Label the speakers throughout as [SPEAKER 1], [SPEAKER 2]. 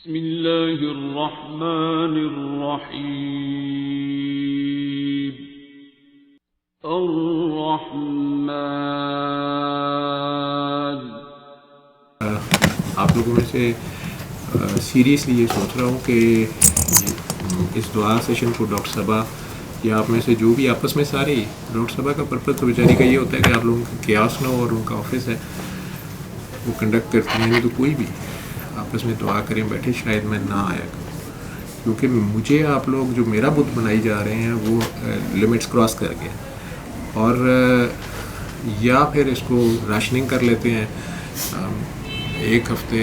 [SPEAKER 1] بسم اللہ الرحمن الرحیم الرحمن.
[SPEAKER 2] آپ لوگوں میں سے سیریسلی یہ سوچ رہا ہوں کہ اس دعا سیشن کو ڈاکٹر صاحبہ یا آپ میں سے جو بھی آپس میں سارے ڈاکٹر صاحبہ کا پرپز تو بیچاری کا یہ ہوتا ہے کہ آپ لوگوں کا قیاس نہ ہو اور ان کا آفس ہے وہ کنڈکٹ کرتی ہیں. نہیں تو کوئی بھی آپس میں دعا کریں بیٹھے شاید میں نہ آیا کروں کیونکہ مجھے آپ لوگ جو میرا بت بنائی جا رہے ہیں وہ لمٹس کراس کر گیا. اور یا پھر اس کو راشننگ کر لیتے ہیں, ایک ہفتے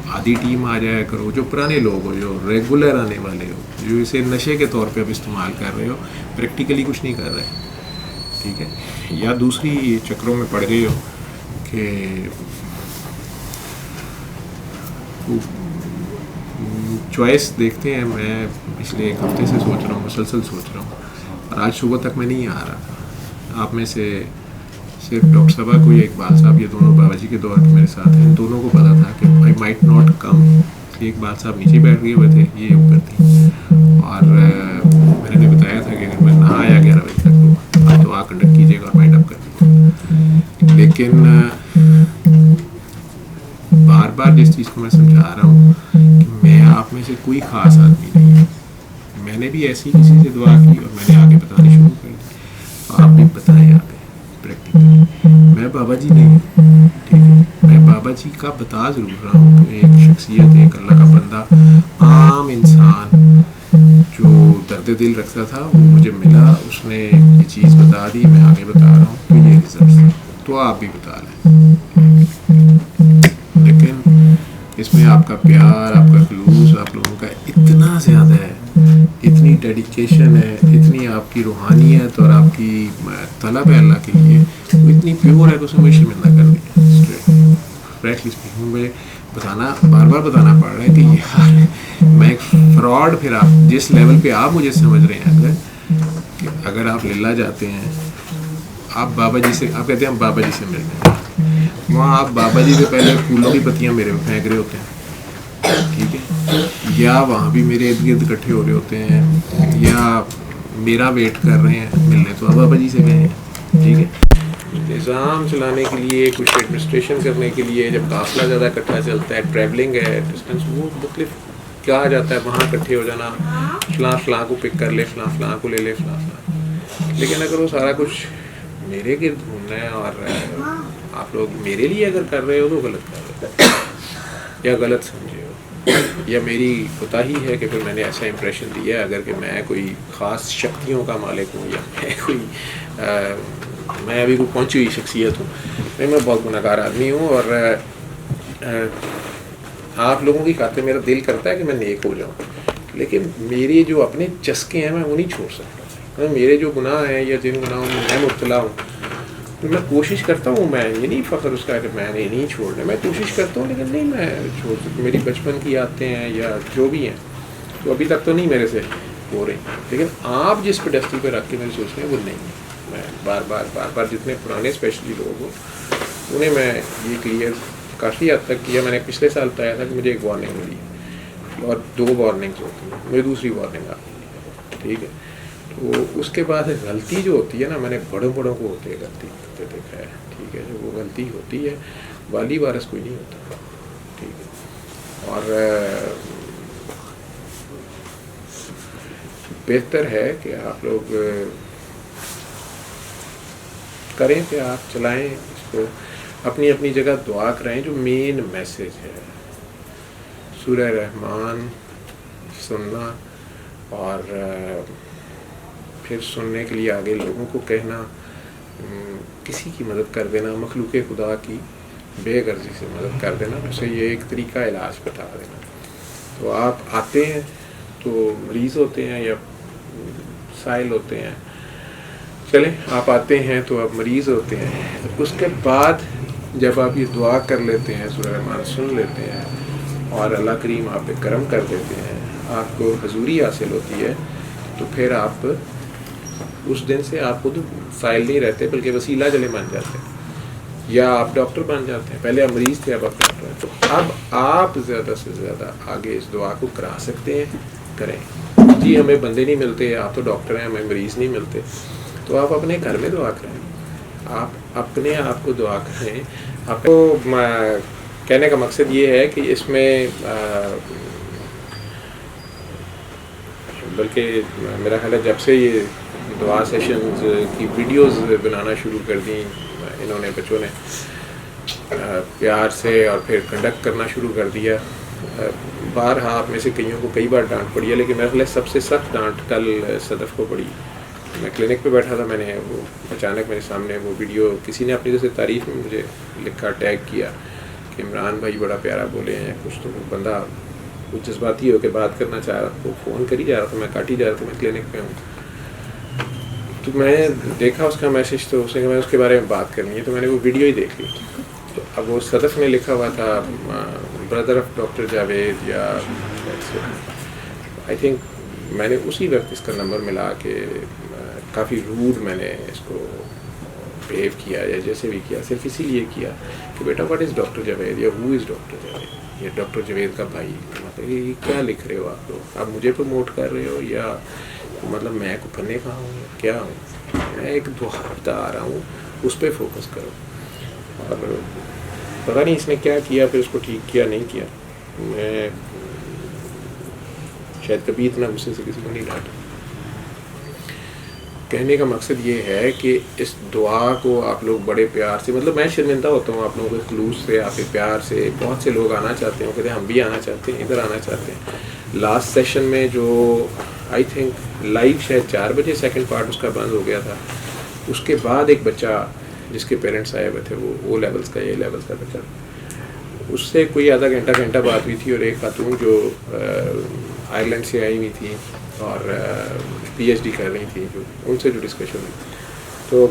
[SPEAKER 2] آدھی ٹیم آ جایا کرو, جو پرانے لوگ ہو جو ریگولر آنے والے ہو جو اسے نشے کے طور پہ اب استعمال کر رہے ہو, پریکٹیکلی کچھ نہیں کر رہے, ٹھیک ہے, یا دوسری چکروں میں پڑ گئے ہو کہ چوائس دیکھتے ہیں. میں پچھلے ایک ہفتے سے سوچ رہا ہوں, مسلسل سوچ رہا ہوں, اور آج صبح تک میں نہیں آ رہا تھا. آپ میں سے صرف ڈاکٹر صاحبہ کو یا اقبال صاحب, یہ دونوں بابا جی کے دور میرے ساتھ ہیں, دونوں کو پتا تھا کہ I might not come. Iqbal صاحب نیچے بیٹھ گئے ہوئے تھے, یہ اوپر تھی, اور میں نے بتایا تھا کہ اگر میں نہ آیا 11 بجے تک تو آپ دعا کنڈکٹ کیجیے گا اور مائنڈ اپ کر دیجیے. لیکن بار بار جس چیز کو میں سمجھا رہا ہوں کہ میں آپ میں سے کوئی خاص آدمی نہیں ہے. میں نے بھی ایسی کسی سے دعا کی اور میں نے آگے بتانی شروع کر دی, آپ بھی بتائیں آگے پریکٹیکلی. میں بابا جی نہیں ہوں, ٹھیک ہے, میں بابا جی کا بتا ضرور رہا ہوں کہ ایک شخصیت, ایک اللہ کا بندہ, عام انسان جو درد دل رکھتا تھا وہ مجھے ملا, اس نے یہ چیز بتا دی, میں آگے بتا رہا ہوں کہ یہ ریزلٹ تھا, تو آپ بھی بتا لیں. لیکن اس میں آپ کا پیار, آپ کا خلوص, آپ لوگوں کا اتنا زیادہ ہے, اتنی ڈیڈیکیشن ہے, اتنی آپ کی روحانیت اور آپ کی طلب ہے اللہ کے لیے, وہ اتنی پیور ہے کہ اسے مجھے شرمندہ کر دیا. فریکلی اسپیکنگ مجھے بتانا, بار بار بتانا پڑ رہا ہے کہ یار میں ایک فراڈ. پھر آپ جس لیول پہ آپ مجھے سمجھ رہے ہیں کہ اگر آپ للہ جاتے ہیں, آپ بابا جی سے, آپ کہتے ہیں ہم بابا جی سے ملتے ہیں, وہاں آپ بابا جی سے پہلے پھولوں کی پتیاں میرے پہ پھینک رہے ہوتے ہیں, ٹھیک ہے, یا وہاں بھی میرے ارد گرد اکٹھے ہو رہے ہوتے ہیں, یا میرا ویٹ کر رہے ہیں ملنے, تو آپ بابا جی سے گئے ہیں, ٹھیک ہے. نظام چلانے کے لیے, کچھ ایڈمنسٹریشن کرنے کے لیے, جب قافلہ زیادہ اکٹھا چلتا ہے, ٹریولنگ ہے, ڈسٹینس, وہ مختلف کیا جاتا ہے, وہاں اکٹھے ہو جانا, فلاں کو پک کر لے, فلاں کو لے لے, فلاں. لیکن اگر وہ سارا کچھ میرے گرد گھومنا ہے اور آپ لوگ میرے لیے اگر کر رہے ہو تو غلط کر رہے ہو یا غلط سمجھے ہو, یا میری کوتاہی ہے کہ پھر میں نے ایسا امپریشن دیا ہے اگر کہ میں کوئی خاص شکتیوں کا مالک ہوں, یا میں ابھی کوئی پہنچی ہوئی شخصیت ہوں. نہیں, میں بہت گناہگار آدمی ہوں, اور آپ لوگوں کی خاطر میرا دل کرتا ہے کہ میں نیک ہو جاؤں, لیکن میری جو اپنے چسکے ہیں میں وہ نہیں چھوڑ سکتا. میرے جو گناہ ہیں یا جن گناہوں میں میں مبتلا ہوں, میں کوشش کرتا ہوں, میں یہ نہیں فخر اس کا کہ میں نے نہیں چھوڑنا, میں کوشش کرتا ہوں, لیکن نہیں میں چھوڑ سکتا. میری بچپن کی عادتیں ہیں یا جو بھی ہیں تو ابھی تک تو نہیں میرے سے ہو رہی, لیکن آپ جس پیڈسٹل پہ رکھ کے میرے سوچتے ہیں وہ نہیں ہے. میں بار بار جتنے پرانے اسپیشلی لوگ ہوں انہیں میں یہ کلیئر کافی حد تک کیا. میں نے پچھلے سال بتایا تھا کہ مجھے ایک وارننگ ملی اور 2 وارننگس ہوتی ہیں, مجھے دوسری وارننگ آتی ہے, ٹھیک ہے. تو اس کے بعد غلطی جو ہوتی ہے نا, میں نے بڑوں کو ہوتے غلطی کرتے دیکھا ہے, ٹھیک ہے, جو وہ غلطی ہوتی ہے والی وارث کوئی نہیں ہوتا, ٹھیک ہے. اور بہتر ہے کہ آپ لوگ کریں کہ آپ چلائیں اس کو, اپنی اپنی جگہ دعا کرائیں. جو مین میسج ہے سورہ رحمان سننا, اور پھر سننے کے لیے آگے لوگوں کو کہنا, کسی کی مدد کر دینا, مخلوق خدا کی بے غرضی سے مدد کر دینا, اسے یہ ایک طریقہ علاج بتا دینا. تو آپ آتے ہیں تو مریض ہوتے ہیں یا سائل ہوتے ہیں, چلیں آپ آتے ہیں تو آپ مریض ہوتے ہیں, تو اس کے بعد جب آپ یہ دعا کر لیتے ہیں, سورہ رحمان سن لیتے ہیں, اور اللہ کریم آپ پہ کرم کر دیتے ہیں, آپ کو حضوری حاصل ہوتی ہے, تو پھر آپ اس دن سے آپ خود فائل نہیں رہتے بلکہ وسیلہ چلے بن جاتے ہیں. یا آپ ڈاکٹر بن جاتے ہیں. پہلے آپ مریض تھے, اب آپ ڈاکٹر ہیں. تو اب آپ زیادہ سے زیادہ آگے اس دعا کو کرا سکتے ہیں, کریں. جی ہمیں بندے نہیں ملتے, آپ تو ڈاکٹر ہیں, ہمیں مریض نہیں ملتے, تو آپ اپنے گھر میں دعا کریں, آپ اپنے آپ کو دعا کریں. آپ کو کہنے کا مقصد یہ ہے کہ اس میں بلکہ میرا خیال ہے جب سے یہ دعا سیشنز کی ویڈیوز بنانا شروع کر دیں انہوں نے, بچوں نے پیار سے, اور پھر کنڈکٹ کرنا شروع کر دیا. بارہا آپ میں سے کئیوں کو کئی بار ڈانٹ پڑی ہے, لیکن میرا خیال ہے سب سے سخت ڈانٹ کل صدف کو پڑی. میں کلینک پہ بیٹھا تھا, میں نے وہ اچانک میرے سامنے وہ ویڈیو کسی نے اپنی جیسے تعریف میں مجھے لکھا, ٹیگ کیا کہ عمران بھائی بڑا پیارا بولے ہیں کچھ. تو وہ بندہ کچھ جذباتی ہو کے بات کرنا چاہ رہا تھا, وہ فون کر ہی جا رہا تھا, میں کاٹ ہی جا رہا تھا, میں کلینک پہ ہوں. تو میں نے دیکھا اس کا میسیج, تو اس نے کہا میں اس کے بارے میں بات کرنی ہے, تو میں نے وہ ویڈیو ہی دیکھ لی. تو اب وہ صدف نے لکھا ہوا تھا بردر آف ڈاکٹر جاوید, یا آئی تھنک میں نے اسی وقت اس کا نمبر ملا کے کافی روڈ میں نے اس کو بہیو کیا, یا جیسے بھی کیا, صرف اسی لیے کیا کہ بیٹا واٹ از ڈاکٹر جاوید, یا ہو از ڈاکٹر جاوید, یا ڈاکٹر جاوید کا بھائی. مطلب یہ کیا لکھ رہے ہو آپ لوگ, آپ مجھے پروموٹ کر رہے ہو, یا مطلب میں کو پڑھنے کا ہوں, کیا ہوں. میں ایک دعا بتا رہا ہوں, اس پہ فوکس کرو. اور پتہ نہیں اس نے کیا کیا, پھر اس کو ٹھیک کیا نہیں کیا. میں شاید کبھی اتنا غصے سے کسی کو نہیں ڈانٹا. کہنے کا مقصد یہ ہے کہ اس دعا کو آپ لوگ بڑے پیار سے, مطلب میں شرمندہ ہوتا ہوں آپ لوگوں کے خلوص سے, آپ کے پیار سے. بہت سے لوگ آنا چاہتے ہیں, کہتے ہیں ہم بھی آنا چاہتے ہیں, ادھر آنا چاہتے ہیں. لاسٹ سیشن میں جو آئی تھنک لائیو شاید 4 بجے سیکنڈ پارٹ اس کا بند ہو گیا تھا, اس کے بعد ایک بچہ جس کے پیرنٹس آئے ہوئے تھے, وہ او لیولس کا, اے لیولس کا بچہ, اس سے کوئی آدھا گھنٹہ بات ہوئی تھی. اور ایک خاتون جو آئرلینڈ سے آئی ہوئی تھی اور پی ایچ ڈی کر رہی تھی, جو ان سے جو ڈسکشن ہوئی, تو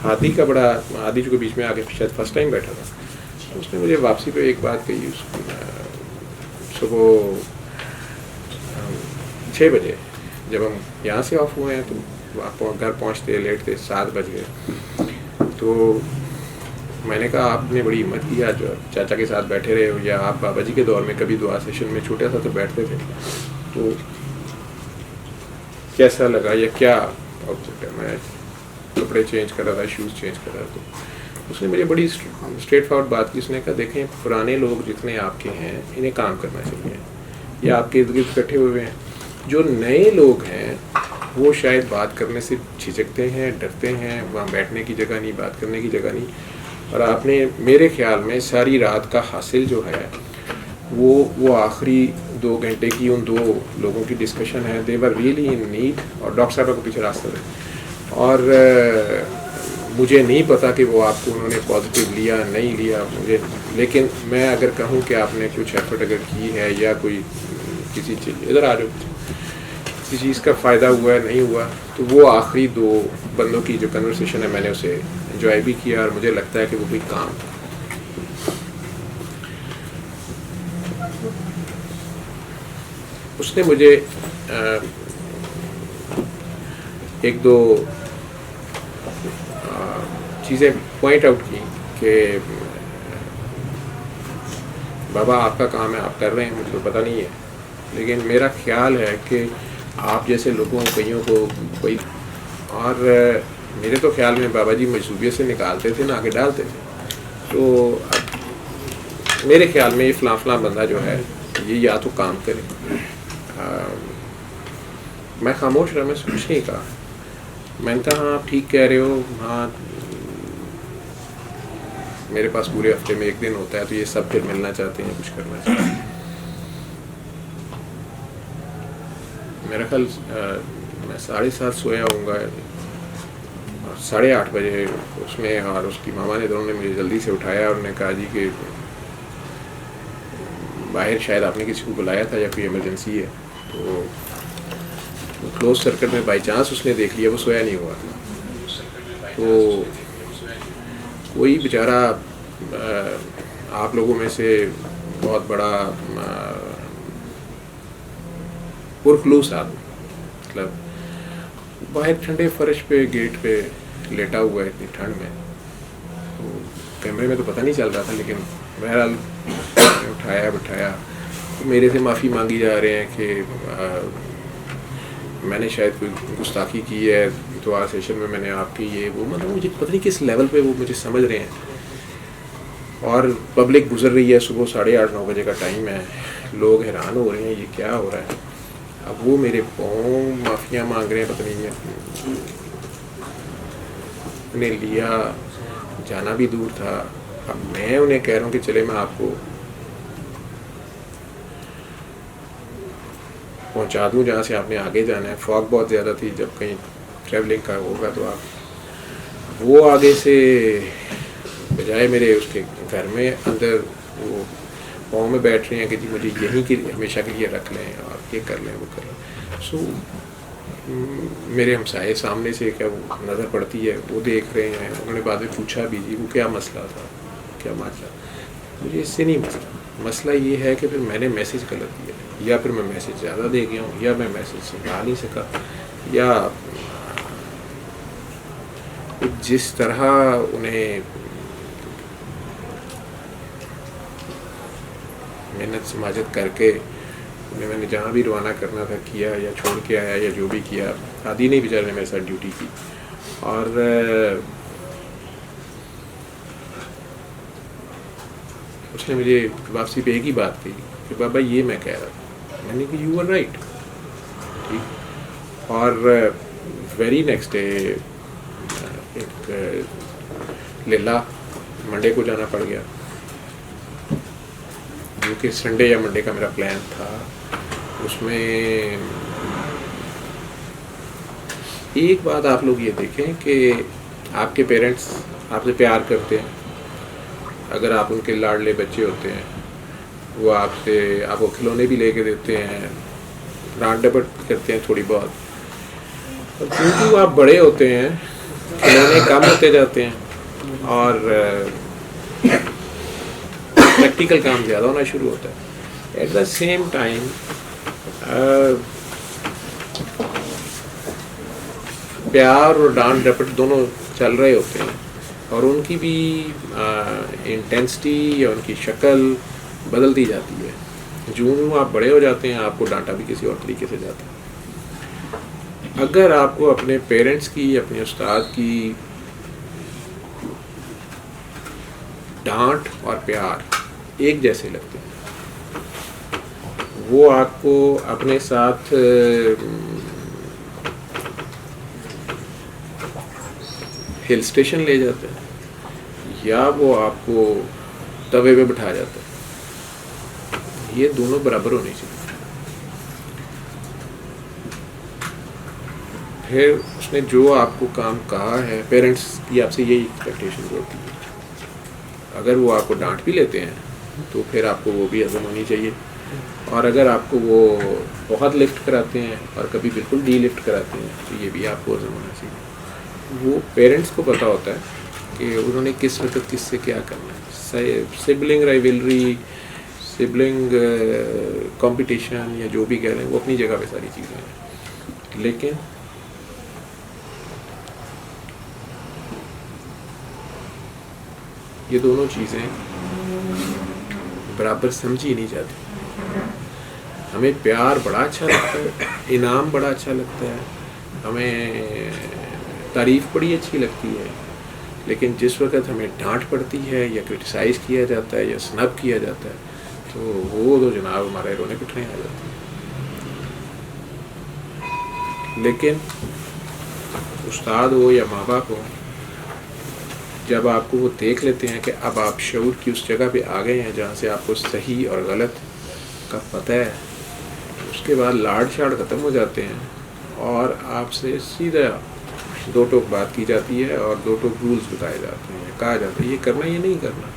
[SPEAKER 2] ہادی کا بڑا, ہادی جو بیچ میں آگے شاید فرسٹ ٹائم بیٹھا تھا, اس نے مجھے واپسی پہ ایک بات کہی. صبح 6 بجے جب ہم یہاں سے آف ہوئے ہیں, تو آپ گھر پہنچتے لیٹ تھے, 7 بج گئے. تو میں نے کہا آپ نے بڑی ہمت کی, جو چاچا کے ساتھ بیٹھے رہے ہو, یا آپ بابا جی کے دور میں کبھی دعا سیشن میں چھوٹا تھا تو بیٹھتے تھے, تو کیسا لگا یا کیا آؤٹ پٹ ہے. میں کپڑے چینج کر رہا تھا, شوز چینج کر رہا تھا. تو اس نے مجھے بڑی اسٹریٹ فارورڈ بات کی. اس نے کہا دیکھیں پرانے لوگ جتنے آپ کے ہیں انہیں کام کرنا چاہیے, یا آپ کے ارد گرد اکٹھے ہوئے ہیں. جو نئے لوگ ہیں وہ شاید بات کرنے سے جھجکتے ہیں, ڈرتے ہیں, وہاں بیٹھنے کی جگہ نہیں, بات کرنے کی جگہ نہیں. اور آپ نے میرے خیال میں ساری رات کا حاصل جو ہے وہ آخری 2 گھنٹے کی ان 2 لوگوں کی ڈسکشن ہے. دے ور ریئلی ان نیڈ, اور ڈاکٹر صاحب کو پیچھے راستہ دے. اور مجھے نہیں پتا کہ وہ آپ کو انہوں نے پازیٹیو لیا نہیں لیا مجھے, لیکن میں اگر کہوں کہ آپ نے کچھ ایفرٹ اگر کی ہے, یا کوئی کسی چیز, ادھر آ جاؤ, کسی چیز کا فائدہ ہوا ہے نہیں ہوا, تو وہ آخری 2 بندوں کی جو کنورسیشن ہے میں نے اسے انجوائے بھی کیا, اور مجھے لگتا ہے کہ وہ کوئی کام تھا. اس نے مجھے 1-2 چیزیں پوائنٹ آؤٹ کی کہ بابا آپ کا کام ہے, آپ کر رہے ہیں, مجھے تو پتہ نہیں ہے, لیکن میرا خیال ہے کہ آپ جیسے لوگوں کئیوں کو کوئی, اور میرے تو خیال میں بابا جی مجذوبیت سے نکالتے تھے نہ آگے ڈالتے تھے. تو میرے خیال میں یہ فلاں بندہ جو ہے یہ یا تو کام کرے. میں خاموش رہا, میں کچھ نہیں کہا. میں نے کہا ہاں آپ ٹھیک کہہ رہے ہو, ہاں میرے پاس پورے ہفتے میں 1 دن ہوتا ہے, تو یہ سب پھر ملنا چاہتے ہیں, کچھ کرنا چاہتے ہیں. میرا خیال میں 7:30 سویا ہوں گا, 8:30 بجے اس میں, اور اس کی ماما نے دونوں نے مجھے جلدی سے اٹھایا اور نے کہا جی کہ باہر شاید آپ نے کسی کو بلایا تھا یا کوئی ایمرجنسی ہے. تو کلوز سرکٹ میں بائی چانس اس نے دیکھ لیا, وہ سویا نہیں ہوا. تو کوئی بیچارہ آپ لوگوں میں سے بہت بڑا پرخلوص آدمی, مطلب باہر ٹھنڈے فرش پہ گیٹ پہ لیٹا ہوا ہے اتنی ٹھنڈ میں. تو کیمرے میں تو پتہ نہیں چل رہا تھا, لیکن بہرحال اٹھایا بٹھایا. میرے سے معافی مانگی جا رہے ہیں کہ میں نے شاید کوئی گستاخی کی ہے دعا سیشن میں, میں نے آپ کی یہ وہ, مطلب مجھے پتہ نہیں کس لیول پہ وہ مجھے سمجھ رہے ہیں. اور پبلک گزر رہی ہے, صبح 8:30-9 بجے کا ٹائم ہے, لوگ حیران ہو رہے ہیں یہ کیا ہو رہا ہے. اب وہ میرے پاؤں معافیاں مانگ رہے ہیں, پتہ نہیں انہیں لیا, جانا بھی دور تھا. اب میں انہیں کہہ رہا ہوں کہ چلے میں آپ کو پہنچا دوں جہاں سے آپ نے آگے جانا ہے. فاگ بہت زیادہ تھی, جب کہیں ٹریولنگ کا ہوگا تو آپ وہ آگے سے بجائے میرے اس کے گھر میں اندر وہ پاؤں میں بیٹھ رہے ہیں کہ جی مجھے یہیں کی ہمیشہ کے لیے رکھ لیں اور یہ کر لیں وہ کر لیں. سو میرے ہمسائے سامنے سے کیا وہ نظر پڑتی ہے, وہ دیکھ رہے ہیں. انہوں نے بعد میں پوچھا بھی جی وہ کیا مسئلہ تھا, کیا مسئلہ. مجھے اس سے نہیں مسئلہ یہ ہے کہ پھر میں نے میسیج غلط دیا, یا پھر میں میسیج زیادہ دے گیا ہوں, یا میں میسیج سمجھا نہیں سکا, یا جس طرح انہیں محنت سماجت کر کے انہیں میں نے جہاں بھی روانہ کرنا تھا کیا, یا چھوڑ کے آیا, یا جو بھی کیا. آدھی نہیں بیچارے نے میرے ساتھ ڈیوٹی کی. اور اس نے مجھے واپسی پہ ایک ہی بات کہی کہ بابا یہ میں کہہ رہا تھا. میں نے کہا یو آر رائٹ. ٹھیک. اور ویری نیکسٹ ڈے ایک لیلا منڈے کو جانا پڑ گیا, جو کہ سنڈے یا منڈے کا میرا پلان تھا. اس میں ایک بات آپ لوگ یہ دیکھیں کہ آپ کے پیرنٹس آپ سے پیار کرتے ہیں, اگر آپ ان کے لاڈلے بچے ہوتے ہیں, وہ آپ کو کھلونے بھی لے کے دیتے ہیں, ڈانٹ ڈپٹ کرتے ہیں تھوڑی بہت. اور کیونکہ وہ آپ بڑے ہوتے ہیں, کھلونے کم ہوتے جاتے ہیں, اور پریکٹیکل کام زیادہ ہونا شروع ہوتا ہے. ایٹ دا سیم ٹائم پیار اور ڈانٹ ڈپٹ دونوں چل رہے ہوتے ہیں, اور ان کی بھی انٹینسٹی یا ان کی شکل بدلتی جاتی ہے. جو آپ بڑے ہو جاتے ہیں آپ کو ڈانٹا بھی کسی اور طریقے سے جاتا ہے. اگر آپ کو اپنے پیرنٹس کی, اپنے استاد کی ڈانٹ اور پیار ایک جیسے لگتے ہیں, وہ آپ کو اپنے ساتھ ہل اسٹیشن لے جاتے ہیں, یا وہ آپ کو توے پہ بٹھا جاتا ہے. یہ دونوں برابر ہونی چاہیے. پھر اس نے جو آپ کو کام کہا ہے, پیرنٹس کی آپ سے یہی ایکسپیکٹیشن ہوتی ہے. اگر وہ آپ کو ڈانٹ بھی لیتے ہیں تو پھر آپ کو وہ بھی ہضم ہونی چاہیے. اور اگر آپ کو وہ بہت لفٹ کراتے ہیں اور کبھی بالکل ڈی لفٹ کراتے ہیں تو یہ بھی آپ کو ہضم ہونا چاہیے. وہ پیرنٹس کو پتہ ہوتا ہے کہ انہوں نے کس وقت کس سے کیا کرنا ہے. سبلنگ رائیولری, سبلنگ کمپٹیشن, یا جو بھی کہہ رہے ہیں, وہ اپنی جگہ پہ ساری چیزیں ہیں, لیکن یہ دونوں چیزیں برابر سمجھی نہیں جاتی. ہمیں پیار بڑا اچھا لگتا ہے, انعام بڑا اچھا لگتا ہے, ہمیں تعریف بڑی اچھی لگتی ہے, لیکن جس وقت ہمیں ڈانٹ پڑتی ہے یا کرٹیسائز کیا جاتا ہے یا سنب کیا جاتا ہے تو وہ تو جناب ہمارے رونے پٹنے آ جاتے ہیں. لیکن استاد ہو یا ماں باپ ہو, جب آپ کو وہ دیکھ لیتے ہیں کہ اب آپ شعور کی اس جگہ پہ آ گئے ہیں جہاں سے آپ کو صحیح اور غلط کا پتہ ہے, اس کے بعد لاڑ شاڑ ختم ہو جاتے ہیں, اور آپ سے سیدھا 2 ٹوک بات کی جاتی ہے اور 2 ٹوک رولز بتائے جاتے ہیں, کہا جاتا ہے یہ کرنا یہ نہیں کرنا.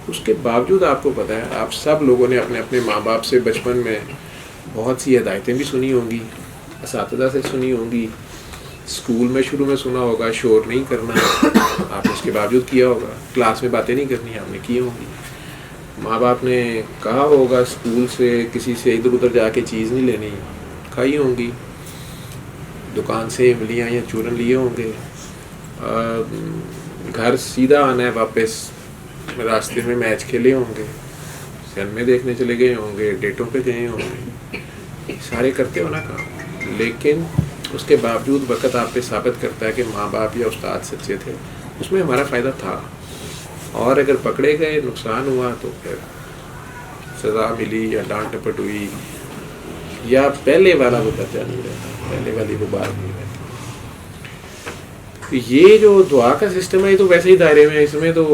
[SPEAKER 2] اس کے باوجود آپ کو پتہ ہے, آپ سب لوگوں نے اپنے اپنے ماں باپ سے بچپن میں بہت سی ہدایتیں بھی سنی ہوں گی, اساتذہ سے سنی ہوں گی, اسکول میں شروع میں سنا ہوگا شور نہیں کرنا, آپ نے اس کے باوجود کیا ہوگا. کلاس میں باتیں نہیں کرنی آپ نے کی ہوں گی. ماں باپ نے کہا ہوگا اسکول سے کسی سے ادھر ادھر جا کے چیز نہیں لینی, کھائی ہوں گی. دکان سے املیاں یا چورن لیے ہوں گے, گھر سیدھا آنا ہے واپس، راستے میں میچ کھیلے ہوں گے، سینمے دیکھنے چلے گئے ہوں گے، ڈیٹوں پہ گئے ہوں گے، سارے کرتے ہو نا کام، لیکن اس کے باوجود وقت آپ پہ ثابت کرتا ہے کہ ماں باپ یا استاد سچے تھے، اس میں ہمارا فائدہ تھا، اور اگر پکڑے گئے نقصان ہوا تو پھر سزا ملی یا ڈانٹ ٹپٹ ہوئی، یا پہلے والا وہ درجہ نہیں رہتا، پہلے والی وہ بات نہیں رہتی۔ یہ جو دعا کا سسٹم ہے یہ تو ویسے ہی دائرے میں، اس میں تو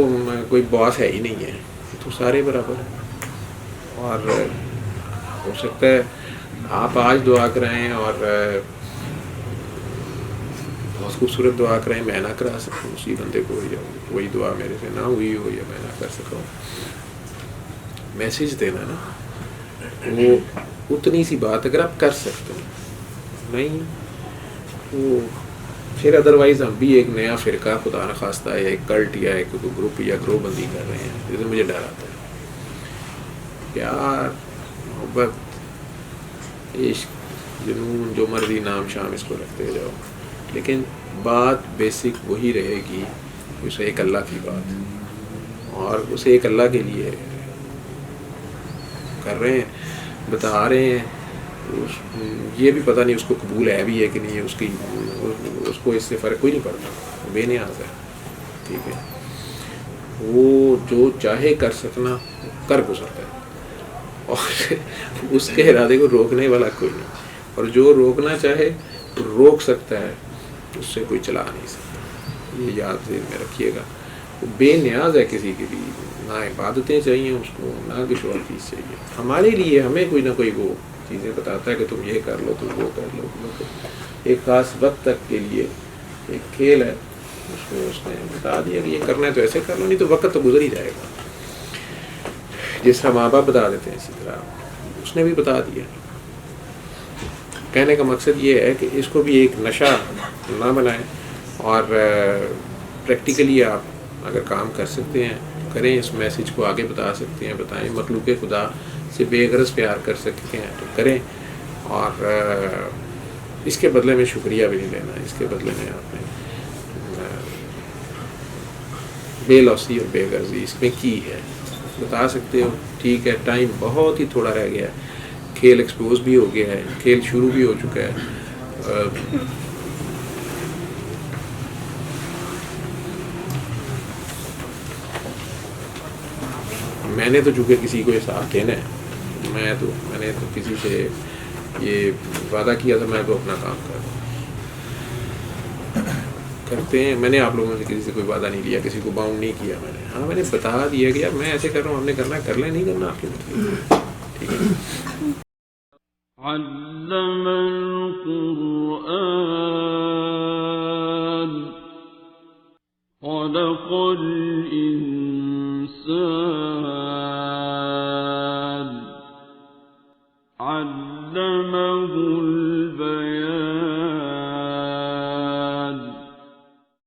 [SPEAKER 2] کوئی باس ہے ہی نہیں ہے، تو سارے برابر ہیں، اور ہو سکتا ہے آپ آج دعا کرائیں اور بہت خوبصورت دعا کرائیں، میں نہ کرا سکوں اسی بندے کو، یا وہی دعا میرے سے نہ ہوئی ہو یا میں نہ کر سکا ہوں۔ میسیج دینا نا وہ اتنی سی بات اگر آپ کر سکتے ہیں، نہیں وہ پھر ادروائز ہم بھی ایک نیا فرقہ خدا نخواستہ ہے، ایک کلٹ یا ایک گروپ یا گروہ بندی کر رہے ہیں، جس سے مجھے ڈر آتا ہے۔ پیار، محبت، عشق، جنون، جو مرضی نام شام اس کو رکھتے جاؤ، لیکن بات بیسک وہی رہے گی، اس ایک اللہ کی بات، اور اسے ایک اللہ کے لیے کر رہے ہیں، بتا رہے ہیں، یہ بھی پتہ نہیں اس کو قبول ہے بھی ہے کہ نہیں ہے، اس کو اس سے فرق کوئی نہیں پڑتا، بے نیاز ہے، ٹھیک ہے، وہ جو چاہے کر سکنا کر گزرتا ہے، اور اس کے ارادے کو روکنے والا کوئی نہیں، اور جو روکنا چاہے روک سکتا ہے، اس سے کوئی چلا نہیں سکتا، یہ یاد ذہن میں رکھیے گا۔ وہ بے نیاز ہے کسی کی بھی، نہ عبادتیں چاہیے اس کو، نہ کچھ اور چیز چاہیے، ہمارے لیے ہمیں کوئی نہ کوئی وہ چیزیں بتاتا ہے کہ تم یہ کر لو، تم وہ کر لو، ایک خاص وقت تک کے لیے ایک کھیل ہے، اس نے بتا دیا کہ یہ کرنا ہے تو ایسے کر لو، نہیں تو وقت تو گزر ہی جائے گا، جس طرح ماں باپ بتا دیتے ہیں اسی طرح اس نے بھی بتا دیا۔ کہنے کا مقصد یہ ہے کہ اس کو بھی ایک نشہ نہ بنائیں، اور پریکٹیکلی آپ اگر کام کر سکتے ہیں کریں، اس میسیج کو آگے بتا سکتے ہیں بتائیں، مخلوق خدا سے بے غرض پیار کر سکتے ہیں تو کریں، اور اس کے بدلے میں شکریہ بھی نہیں لینا، اس کے بدلے میں آپ نے بے لوسی اور بے غرضی اس میں کی ہے بتا سکتے ہو، ٹھیک ہے، ٹائم بہت ہی تھوڑا رہ گیا ہے، کھیل ایکسپوز بھی ہو گیا ہے، کھیل شروع بھی ہو چکا ہے، میں نے تو چونکہ کسی کو یہ ساتھ دینا ہے، میں نے تو کسی سے یہ وعدہ کیا تھا میں تو اپنا کام کرتے ہیں، میں نے آپ لوگوں سے کسی سے کوئی وعدہ نہیں لیا، کسی کو باؤنڈ نہیں کیا میں نے، ہاں میں نے بتا دیا کہ یار میں ایسے کر رہا ہوں، ہم نے کرنا ہے کر لیں، نہیں کرنا آپ کی مرضی، ٹھیک ہے۔
[SPEAKER 1] علم القرآن خلق الإنسان علمه البيان